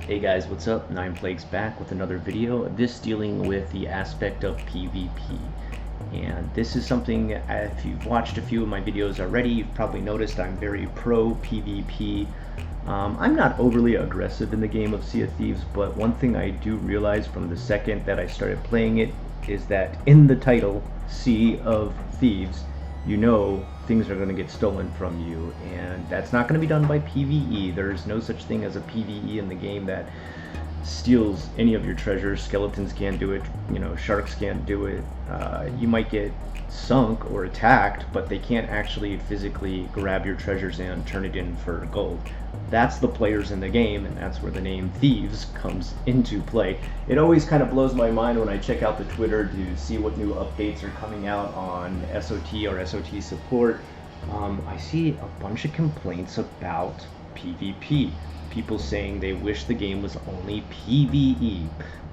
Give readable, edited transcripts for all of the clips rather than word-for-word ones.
Hey guys, what's up? Nine Plagues back with another video, this dealing with the aspect of PvP. And this is something, if you've watched a few of my videos already, you've probably noticed I'm very pro PvP. I'm not overly aggressive in the game of Sea of Thieves, but one thing I do realize from the second that I started playing it is that in the title, Sea of Thieves, you know things are going to get stolen from you, and that's not going to be done by PvE. There's no such thing as a PvE in the game that steals any of your treasures. Skeletons can't do it, sharks can't do it. You might get sunk or attacked, but they can't actually physically grab your treasures and turn it in for gold. That's the players in the game, and that's where the name Thieves comes into play. It always kind of blows my mind when I check out the Twitter to see what new updates are coming out on SoT or SoT support. I see a bunch of complaints about PvP. People saying they wish the game was only PvE,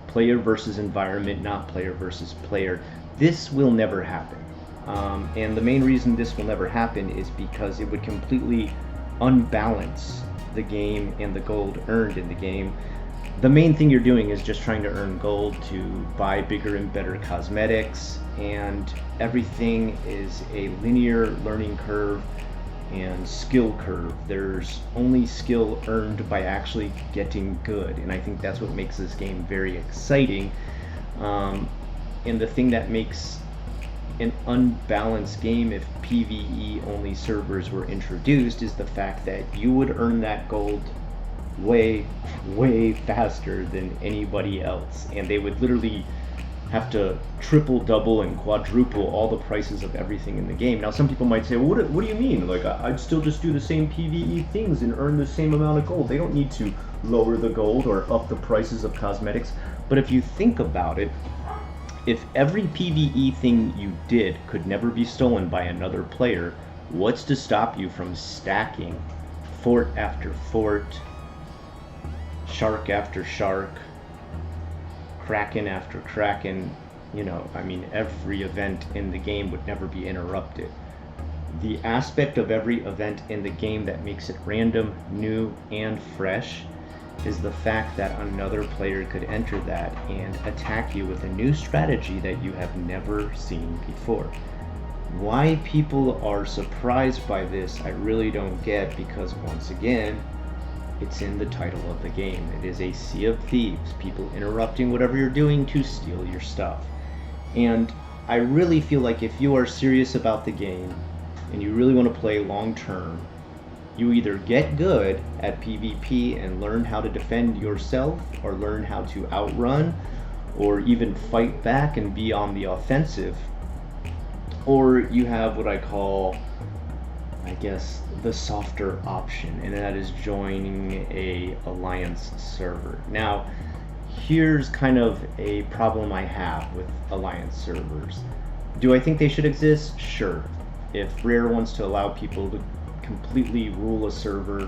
player versus environment, not player versus player. This will never happen. And the main reason this will never happen is because it would completely unbalance the game and the gold earned in the game. The main thing you're doing is just trying to earn gold to buy bigger and better cosmetics, and everything is a linear learning curve and skill curve. There's only skill earned by actually getting good, and I think that's what makes this game very exciting. And the thing that makes an unbalanced game if PvE only servers were introduced is the fact that you would earn that gold way faster than anybody else, and they would literally have to triple, double, and quadruple all the prices of everything in the game. Now some people might say, well, what do you mean? Like, I'd still just do the same PvE things and earn the same amount of gold. They don't need to lower the gold or up the prices of cosmetics. But if you think about it, if every PvE thing you did could never be stolen by another player, what's to stop you from stacking fort after fort, shark after shark, kraken after kraken? Every event in the game would never be interrupted. The aspect of every event in the game that makes it random, new, and fresh is the fact that another player could enter that and attack you with a new strategy that you have never seen before. Why people are surprised by this, I really don't get, because once again, it's in the title of the game. It is a Sea of Thieves, people interrupting whatever you're doing to steal your stuff. And I really feel like if you are serious about the game and you really want to play long term, you either get good at PvP and learn how to defend yourself, or learn how to outrun, or even fight back and be on the offensive, or you have what I call, I guess, the softer option, and that is joining a alliance server. Now, here's kind of a problem I have with alliance servers. Do I think they should exist? Sure. If Rare wants to allow people to completely rule a server,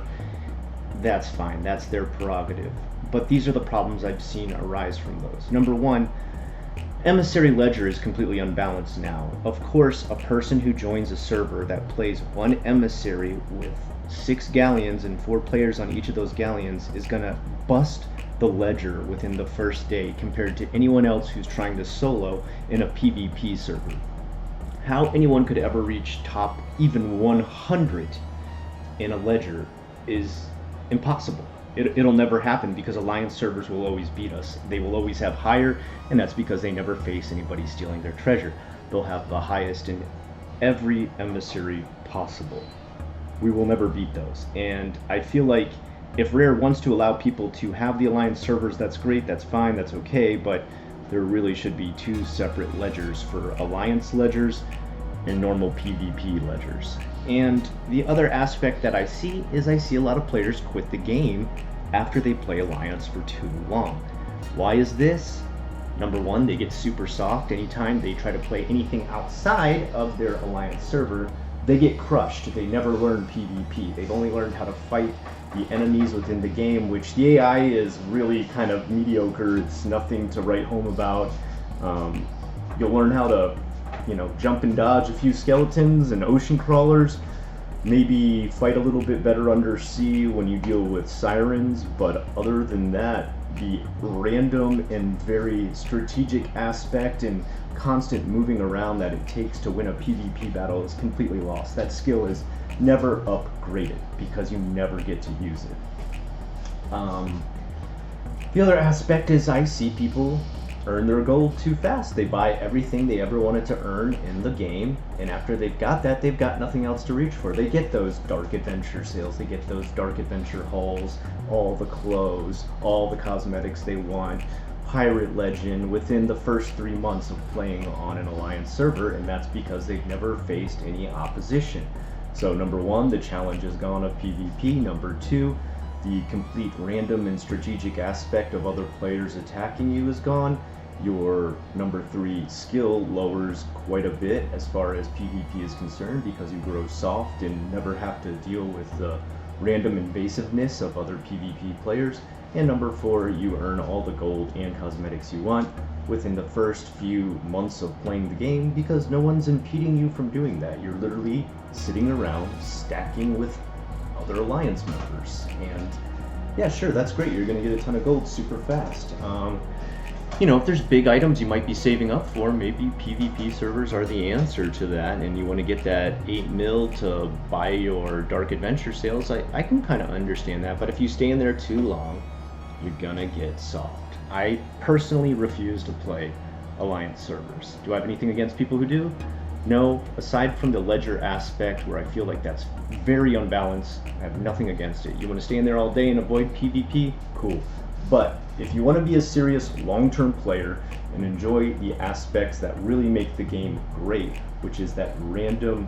that's fine, that's their prerogative. But these are the problems I've seen arise from those. Number one, emissary ledger is completely unbalanced now. Of course, a person who joins a server that plays one emissary with 6 galleons and 4 players on each of those galleons is gonna bust the ledger within the first day compared to anyone else who's trying to solo in a PvP server. How anyone could ever reach top even 100 in a ledger is impossible. It'll never happen, because alliance servers will always beat us. They will always have higher, and that's because they never face anybody stealing their treasure. They'll have the highest in every emissary possible. We will never beat those. And I feel like if Rare wants to allow people to have the alliance servers, that's great, that's fine, that's okay, but there really should be 2 separate ledgers for alliance ledgers and normal PvP ledgers. And the other aspect that I see is I see a lot of players quit the game after they play alliance for too long. Why is this? Number one, they get super soft. Anytime they try to play anything outside of their alliance server, they get crushed. They never learn PvP. They've only learned how to fight the enemies within the game, which the AI is really kind of mediocre. It's nothing to write home about. You'll learn how to jump and dodge a few skeletons and ocean crawlers, Maybe fight a little bit better undersea when you deal with sirens, but other than that, the random and very strategic aspect and constant moving around that it takes to win a PvP battle is completely lost. That skill is never upgraded because you never get to use it. The other aspect is I see people earn their gold too fast. They buy everything they ever wanted to earn in the game, and after they've got that, they've got nothing else to reach for. They get those dark adventure sales, they get those dark adventure hauls, all the clothes, all the cosmetics they want, pirate legend within the first 3 months of playing on an alliance server, and that's because they've never faced any opposition. So number one, the challenge is gone of PvP. Number two, the complete random and strategic aspect of other players attacking you is gone. Your number three skill lowers quite a bit as far as PvP is concerned because you grow soft and never have to deal with the random invasiveness of other PvP players. And number four, you earn all the gold and cosmetics you want within the first few months of playing the game because no one's impeding you from doing that. You're literally sitting around stacking with other alliance members, and yeah, sure, that's great. You're going to get a ton of gold super fast. If there's big items you might be saving up for, maybe PvP servers are the answer to that, and you want to get that 8 mil to buy your dark adventure sales. I can kind of understand that, but if you stay in there too long, you're gonna get soft. I personally refuse to play alliance servers. Do I have anything against people who do? No, aside from the ledger aspect where I feel like that's very unbalanced, I have nothing against it. You want to stay in there all day and avoid PvP? Cool. But if you want to be a serious long-term player and enjoy the aspects that really make the game great, which is that random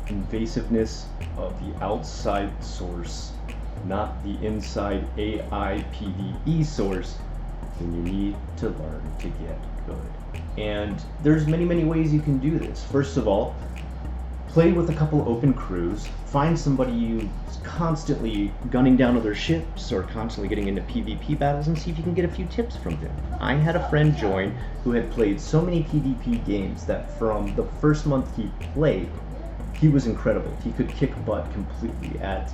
invasiveness of the outside source, not the inside AI PvE source, then you need to learn to get good. And there's many ways you can do this. First of all, play with a couple open crews, find somebody who's constantly gunning down other ships or constantly getting into PvP battles and see if you can get a few tips from them. I had a friend join who had played so many PvP games that from the first month he played, he was incredible. He could kick butt completely at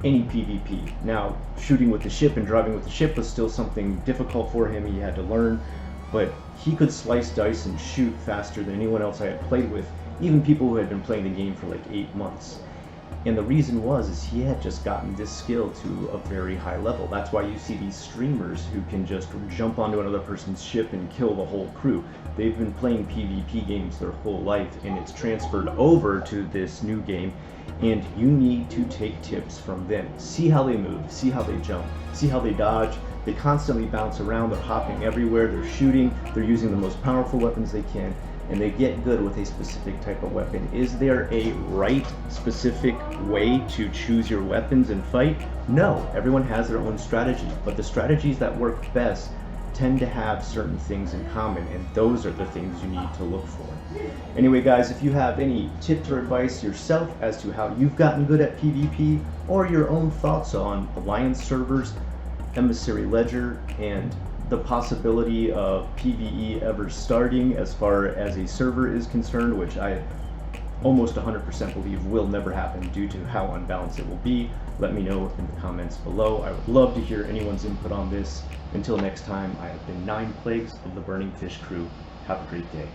any PvP. Now, shooting with the ship and driving with the ship was still something difficult for him. He had to learn, but he could slice dice and shoot faster than anyone else I had played with, even people who had been playing the game for like 8 months. And the reason is he had just gotten this skill to a very high level. That's why you see these streamers who can just jump onto another person's ship and kill the whole crew. They've been playing PvP games their whole life, and it's transferred over to this new game, and you need to take tips from them. See how they move, see how they jump, see how they dodge. They constantly bounce around, they're hopping everywhere, they're shooting, they're using the most powerful weapons they can, and they get good with a specific type of weapon. Is there a right specific way to choose your weapons and fight? No, everyone has their own strategy, but the strategies that work best tend to have certain things in common, and those are the things you need to look for. Anyway guys, if you have any tips or advice yourself as to how you've gotten good at PvP, or your own thoughts on alliance servers, emissary ledger, and the possibility of PvE ever starting as far as a server is concerned, which I almost 100% believe will never happen due to how unbalanced it will be, let me know in the comments below. I would love to hear anyone's input on this. Until next time, I have been 9 Plagues of the Burning Fish crew. Have a great day.